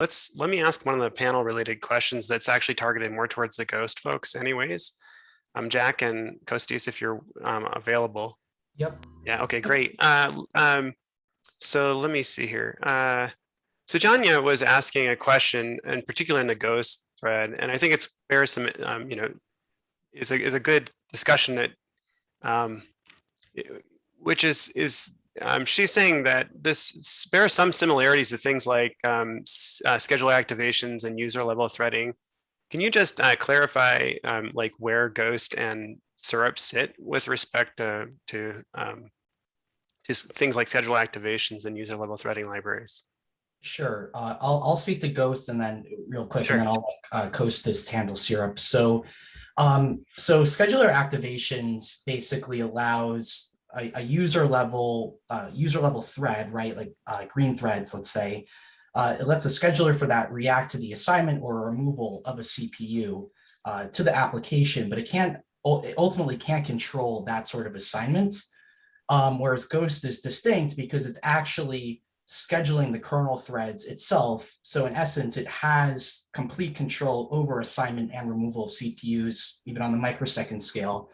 let me ask one of the panel related questions that's actually targeted more towards the Ghost folks anyways. Jack and Kostis, if you're available. Yep. Yeah, okay, great. So let me see here. So Janya was asking a question, in particular in the Ghost thread, and I think it's bears some, is a good discussion that, which is she's saying that this bears some similarities to things like scheduler activations and user level threading. Can you just clarify like where Ghost and Syrup sit with respect to things like scheduler activations and user level threading libraries? Sure. I'll speak to Ghost and then real quick, Sure. and then I'll Kostis handle Syrup. So scheduler activations basically allows a user level thread, right? Like green threads, let's say. It lets a scheduler for that react to the assignment or removal of a CPU to the application, but it ultimately can't control that sort of assignment. Whereas Ghost is distinct because it's actually scheduling the kernel threads itself. So in essence, it has complete control over assignment and removal of CPUs, even on the microsecond scale.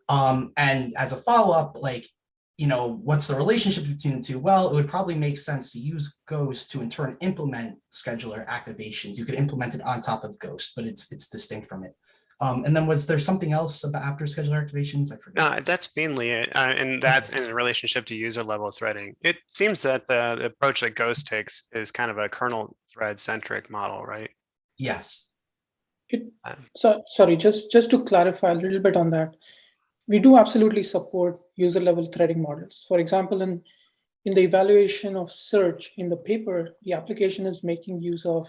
And as a follow-up, what's the relationship between the two? Well, it would probably make sense to use Ghost to in turn implement scheduler activations. You could implement it on top of Ghost, but it's distinct from it. And then was there something else about after scheduler activations? I forgot. That's mainly it, and that's in relationship to user level threading. It seems that the approach that Ghost takes is kind of a kernel thread centric model, right? Yes. So sorry, just to clarify a little bit on that, we do absolutely support user level threading models. For example, in the evaluation of search in the paper, the application is making use of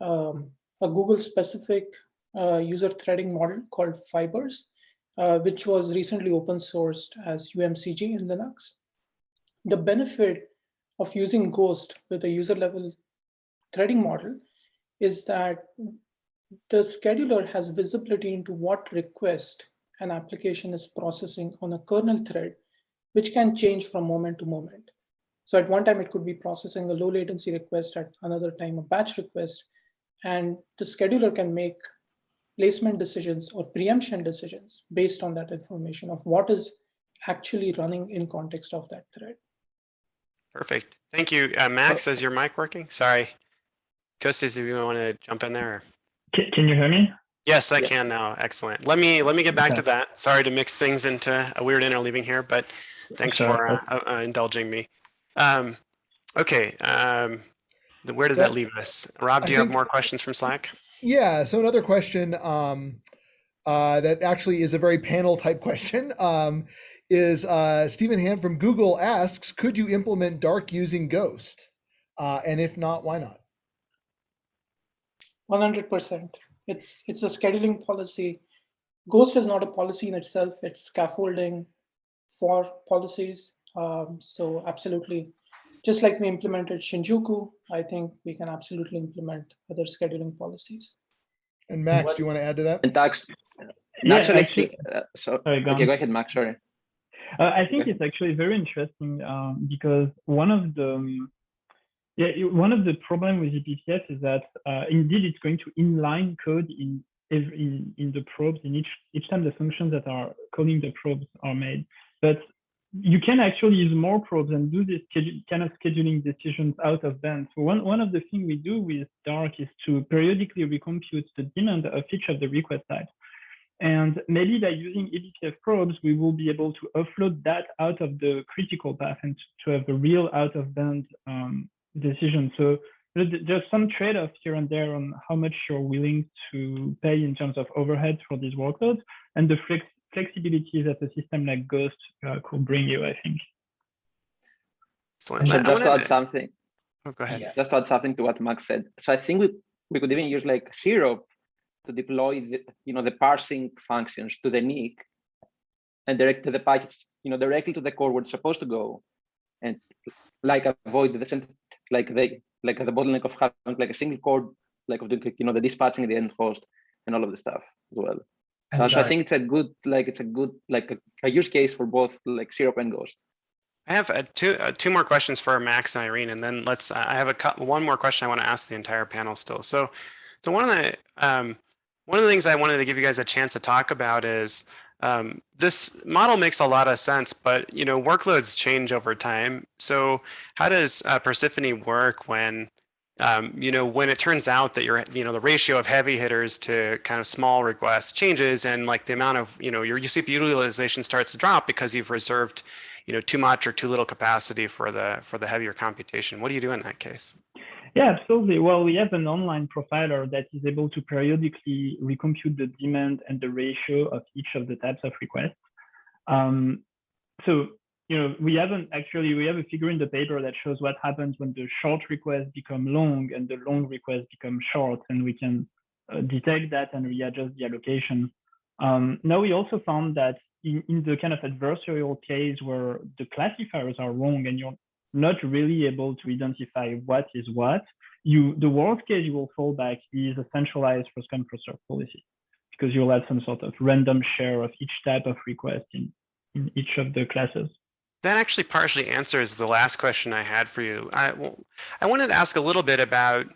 a Google specific user threading model called Fibers, which was recently open sourced as UMCG in Linux. The benefit of using Ghost with a user level threading model is that the scheduler has visibility into what request an application is processing on a kernel thread, which can change from moment to moment. So at one time, it could be processing a low latency request, at another time, a batch request, and the scheduler can make placement decisions or preemption decisions based on that information of what is actually running in context of that thread. Perfect. Thank you. Max, is your mic working? Sorry. Kostis, if you want to jump in there. Can you hear me? Yes, I can now. Excellent. Let me get back to that. Sorry to mix things into a weird interleaving here, but thanks for indulging me. Okay. Where did that leave us? Rob, do you have more questions from Slack? Yeah. So another question that actually is a very panel type question is Stephen Hand from Google asks, could you implement dark using Ghost? And if not, why not? 100%. It's a scheduling policy. Ghost is not a policy in itself. It's scaffolding for policies. So absolutely, just like we implemented Shinjuku, I think we can absolutely implement other scheduling policies. And Max, do you want to add to that? And Dax, Sorry, okay, go ahead, Max. Sorry. I think it's actually very interesting because one of the problems with eBPF is that indeed it's going to inline code in the probes in each time the functions that are calling the probes are made. But you can actually use more probes and do this kind of scheduling decisions out of band. So one of the things we do with Dark is to periodically recompute the demand of each of the request types. And maybe by using eBPF probes, we will be able to offload that out of the critical path and to have a real out of band decision. So there's some trade-off here and there on how much you're willing to pay in terms of overhead for these workloads and the flexibility that a system like Ghost could bring you, I think. So just to add something. Oh, go ahead. Just to add something to what Max said. So I think we could even use like Syrup to deploy the parsing functions to the NIC and direct to the packets, directly to the core where it's supposed to go, and like avoid the bottleneck of having like a single core, like of the dispatching the end host and all of the stuff as well. So I think it's a good a use case for both like Syrup and Ghost. I have two more questions for Max and Irene, and then let's. I have one more question I want to ask the entire panel still. So one of the things I wanted to give you guys a chance to talk about is this model makes a lot of sense, but workloads change over time. So how does Persephone work when when it turns out that the ratio of heavy hitters to kind of small requests changes, and like the amount of your CPU utilization starts to drop because you've reserved too much or too little capacity for the heavier computation? What do you do in that case? Yeah, absolutely. Well, we have an online profiler that is able to periodically recompute the demand and the ratio of each of the types of requests. So we have a figure in the paper that shows what happens when the short requests become long and the long requests become short, and we can detect that and readjust the allocation. Now, we also found that in the kind of adversarial case where the classifiers are wrong and you're not really able to identify what is what, the worst case you will fall back is a centralized first come first serve policy, because you'll have some sort of random share of each type of request in each of the classes. That actually partially answers the last question I had for you. I wanted to ask a little bit about,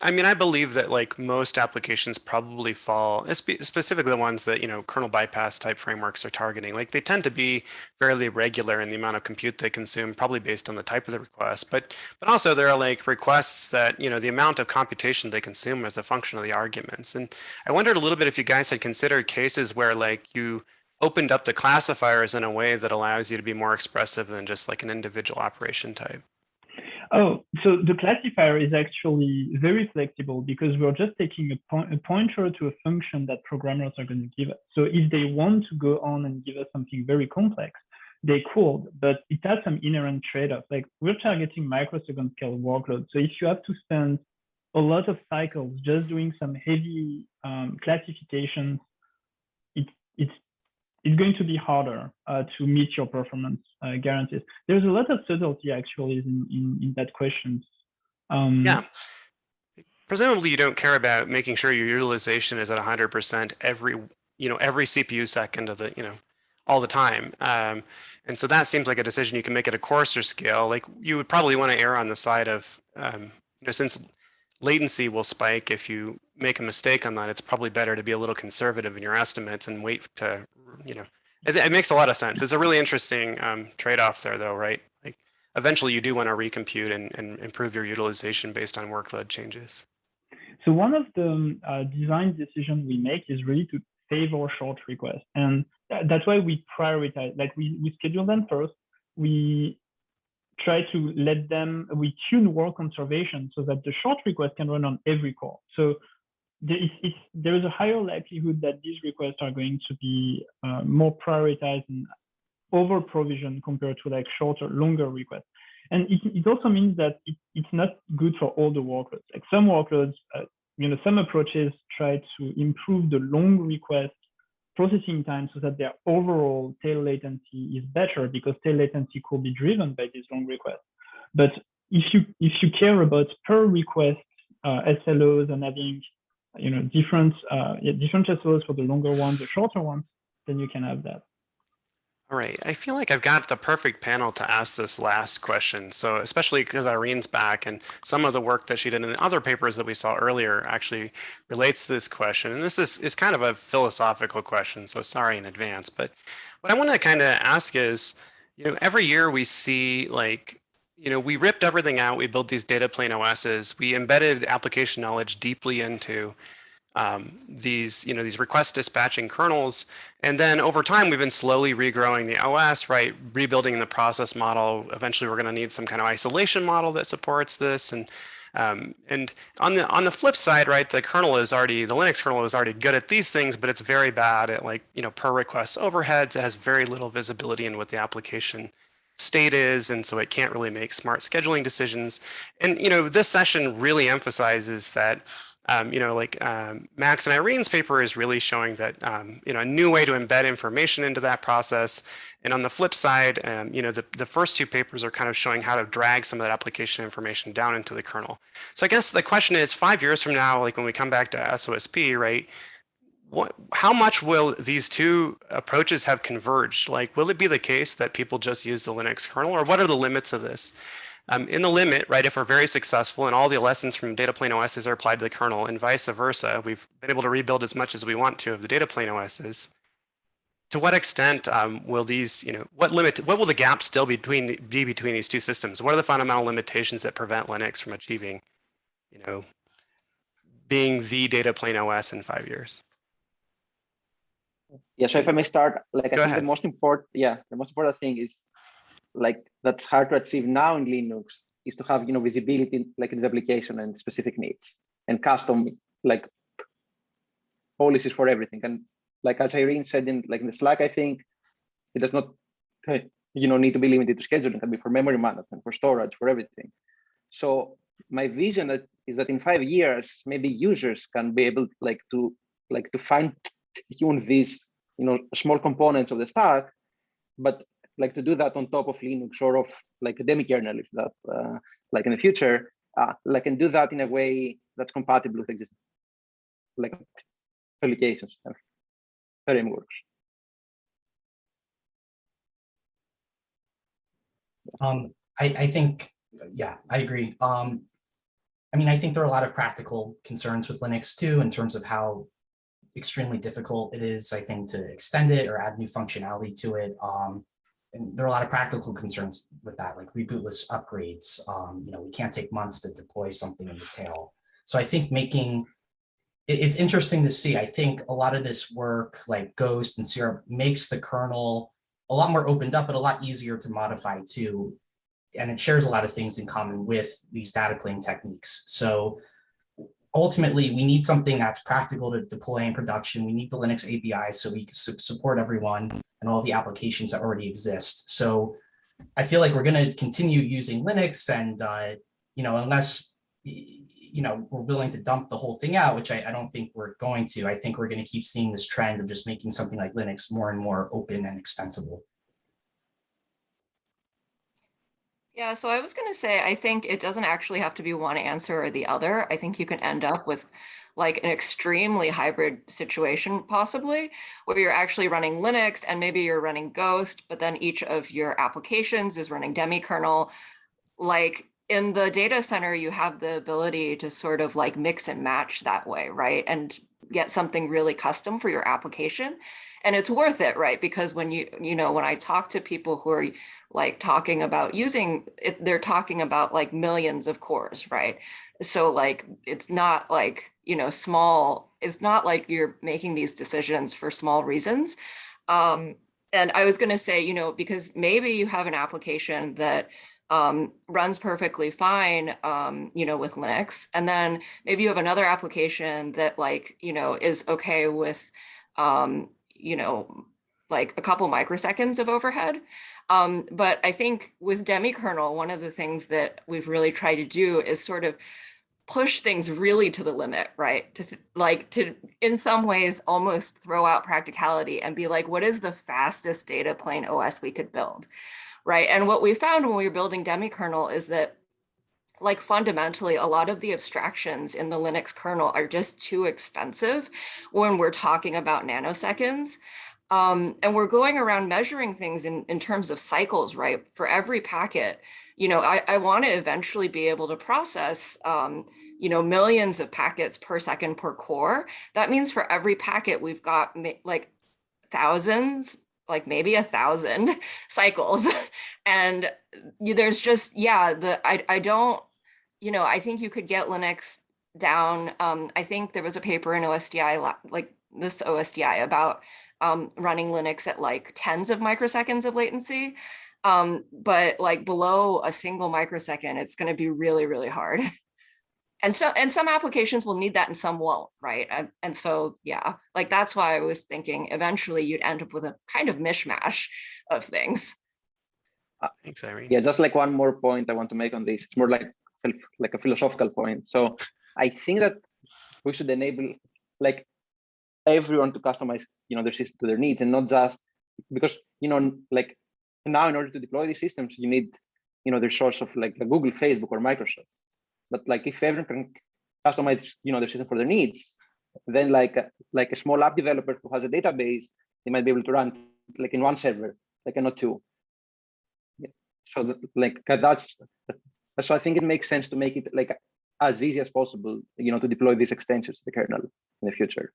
I believe that like most applications probably fall, specifically the ones that, kernel bypass type frameworks are targeting. Like they tend to be fairly regular in the amount of compute they consume, probably based on the type of the request. But also there are like requests that, the amount of computation they consume is a function of the arguments. And I wondered a little bit if you guys had considered cases where like you opened up the classifiers in a way that allows you to be more expressive than just like an individual operation type. Oh, so the classifier is actually very flexible because we're just taking a pointer to a function that programmers are going to give us. So if they want to go on and give us something very complex, they could, but it has some inherent trade-offs. Like we're targeting microsecond scale workloads. So if you have to spend a lot of cycles just doing some heavy classifications, it's going to be harder to meet your performance guarantees. There's a lot of subtlety actually in that question. Yeah. Presumably you don't care about making sure your utilization is at 100% every CPU second of the, all the time. And so that seems like a decision you can make at a coarser scale. Like you would probably want to err on the side of, since latency will spike if you make a mistake on that, it's probably better to be a little conservative in your estimates and wait to, it makes a lot of sense. It's a really interesting trade-off there though, right? Like eventually you do want to recompute and improve your utilization based on workload changes. So one of the design decisions we make is really to favor short requests. And that's why we prioritize, like we schedule them first. We try to we tune work conservation so that the short request can run on every core. So there is a higher likelihood that these requests are going to be more prioritized and over provisioned compared to like shorter, longer requests. And it also means that it's not good for all the workloads. Like some workloads, some approaches try to improve the long request processing time so that their overall tail latency is better, because tail latency could be driven by these long requests. But if you care about per request SLOs and having different SLOs for the longer ones, the shorter ones, then you can have that. All right, I feel like I've got the perfect panel to ask this last question. So especially because Irene's back and some of the work that she did in the other papers that we saw earlier actually relates to this question. And this is kind of a philosophical question, so sorry in advance. But what I want to kind of ask is, every year we see like, we ripped everything out, we built these data plane OSs, we embedded application knowledge deeply into these request dispatching kernels, and then over time we've been slowly regrowing the OS, right? Rebuilding the process model. Eventually, we're going to need some kind of isolation model that supports this. And on the flip side, right, the Linux kernel is already good at these things, but it's very bad at like per request overheads. It has very little visibility in what the application state is, and so it can't really make smart scheduling decisions. And this session really emphasizes that. Max and Irene's paper is really showing that a new way to embed information into that process. And on the flip side, the first two papers are kind of showing how to drag some of that application information down into the kernel. So I guess the question is, 5 years from now, like when we come back to SOSP, right? how much will these two approaches have converged? Like, will it be the case that people just use the Linux kernel, or what are the limits of this? In the limit, right, if we're very successful and all the lessons from data plane OSs are applied to the kernel and vice versa, we've been able to rebuild as much as we want to of the data plane OSs. To what extent will these, what will the gap still be between these two systems? What are the fundamental limitations that prevent Linux from achieving, being the data plane OS in 5 years? Yeah, so if I may start, like I think the most important thing is like that's hard to achieve now in Linux is to have visibility like in the application and specific needs and custom like policies for everything. And like as Irene said in the Slack, I think it does not need to be limited to scheduling. It can be for memory management, for storage, for everything. So my vision is that in 5 years, maybe users can be able to fine tune these small components of the stack, but like to do that on top of Linux or of like a demi-kernel, if that like in the future, like and do that in a way that's compatible with existing like applications and frameworks. I think, yeah, I agree. I mean, I think there are a lot of practical concerns with Linux too, in terms of how extremely difficult it is, I think, to extend it or add new functionality to it. And there are a lot of practical concerns with that, like rebootless upgrades. We can't take months to deploy something in the tail. So I think it's interesting to see. I think a lot of this work, like Ghost and Syrup, makes the kernel a lot more opened up, but a lot easier to modify too. And it shares a lot of things in common with these data plane techniques. So ultimately, we need something that's practical to deploy in production. We need the Linux API so we can support everyone and all the applications that already exist. So I feel like we're going to continue using Linux, and unless we're willing to dump the whole thing out, which I don't think we're going to. I think we're going to keep seeing this trend of just making something like Linux more and more open and extensible. Yeah, so I was going to say, I think it doesn't actually have to be one answer or the other. I think you can end up with like an extremely hybrid situation, possibly, where you're actually running Linux and maybe you're running Ghost, but then each of your applications is running demi-kernel. Like in the data center, you have the ability to sort of like mix and match that way, right? And get something really custom for your application. And it's worth it, right? Because when when I talk to people who are like talking about using it, they're talking about like millions of cores, right? So like, it's not like, small, it's not like you're making these decisions for small reasons. And I was gonna say, because maybe you have an application that runs perfectly fine, with Linux. And then maybe you have another application that is okay with, like a couple microseconds of overhead. But I think with demi-kernel, one of the things that we've really tried to do is sort of push things really to the limit, right? To in some ways almost throw out practicality and be like, what is the fastest data plane OS we could build, right? And what we found when we were building demi-kernel is that like fundamentally, a lot of the abstractions in the Linux kernel are just too expensive when we're talking about nanoseconds. And we're going around measuring things in terms of cycles, right? For every packet, I want to eventually be able to process, millions of packets per second per core. That means for every packet, we've got like thousands, like maybe 1,000 cycles. And there's just, I don't, I think you could get Linux down. I think there was a paper in OSDI, like this OSDI, about running Linux at like tens of microseconds of latency. But like below a single microsecond, it's going to be really, really hard. And some applications will need that and some won't, right? And so, yeah, like that's why I was thinking eventually you'd end up with a kind of mishmash of things. Thanks, Irene. Yeah, just like one more point I want to make on this. It's more like a philosophical point. So I think that we should enable like everyone to customize, their system to their needs, and not just because, like now in order to deploy these systems, you need, the source of like the Google, Facebook, or Microsoft. But like if everyone can customize, their system for their needs, then like a small app developer who has a database, they might be able to run like in one server, like and not two. So so I think it makes sense to make it like as easy as possible, to deploy these extensions to the kernel in the future.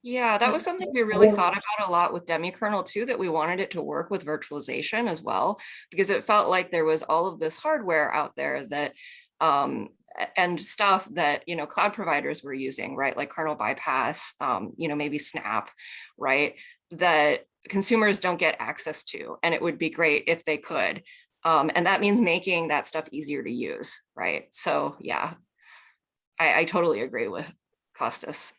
Yeah, that was something we really thought about a lot with demi-kernel too, that we wanted it to work with virtualization as well, because it felt like there was all of this hardware out there that and stuff that cloud providers were using, right? Like kernel bypass, maybe Snap, right? That consumers don't get access to, and it would be great if they could. And that means making that stuff easier to use, right? So yeah, I totally agree with Costas.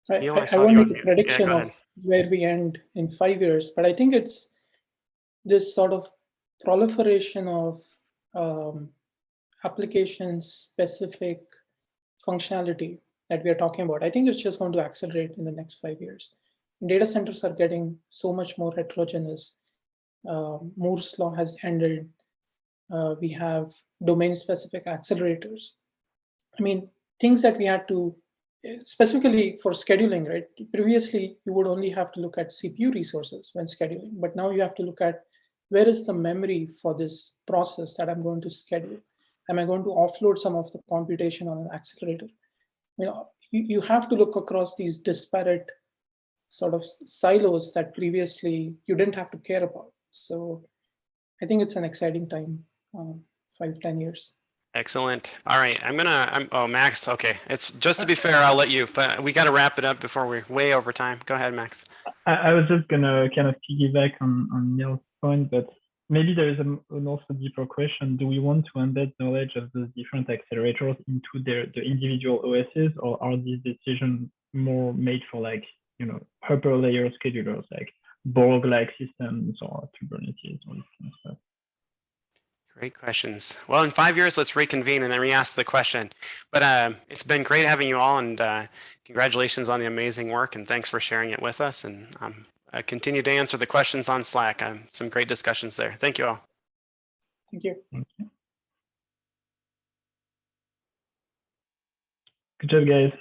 I won't make a prediction of where we end in 5 years, but I think it's this sort of proliferation of application-specific functionality that we are talking about. I think it's just going to accelerate in the next 5 years. Data centers are getting so much more heterogeneous. Moore's law has ended. We have domain-specific accelerators. I mean, things that we had to, specifically for scheduling, right? Previously, you would only have to look at CPU resources when scheduling, but now you have to look at where is the memory for this process that I'm going to schedule? Am I going to offload some of the computation on an accelerator? You have to look across these disparate sort of silos that previously you didn't have to care about. So I think it's an exciting time, 5-10 years. Excellent. All right, oh, Max, okay. It's just to be fair, I'll let you, but we got to wrap it up before we're way over time. Go ahead, Max. I was just gonna kind of piggyback on Neil's point, but maybe there is an also deeper question. Do we want to embed knowledge of those different accelerators into the individual OSs, or are these decisions more made for like, upper layer schedulers like Borg-like systems or Kubernetes or this kind of stuff? Great questions. Well, in 5 years, let's reconvene and then re-ask the question. But it's been great having you all, and congratulations on the amazing work, and thanks for sharing it with us. And I continue to answer the questions on Slack. Some great discussions there. Thank you all. Thank you. Thank you. Good job, guys.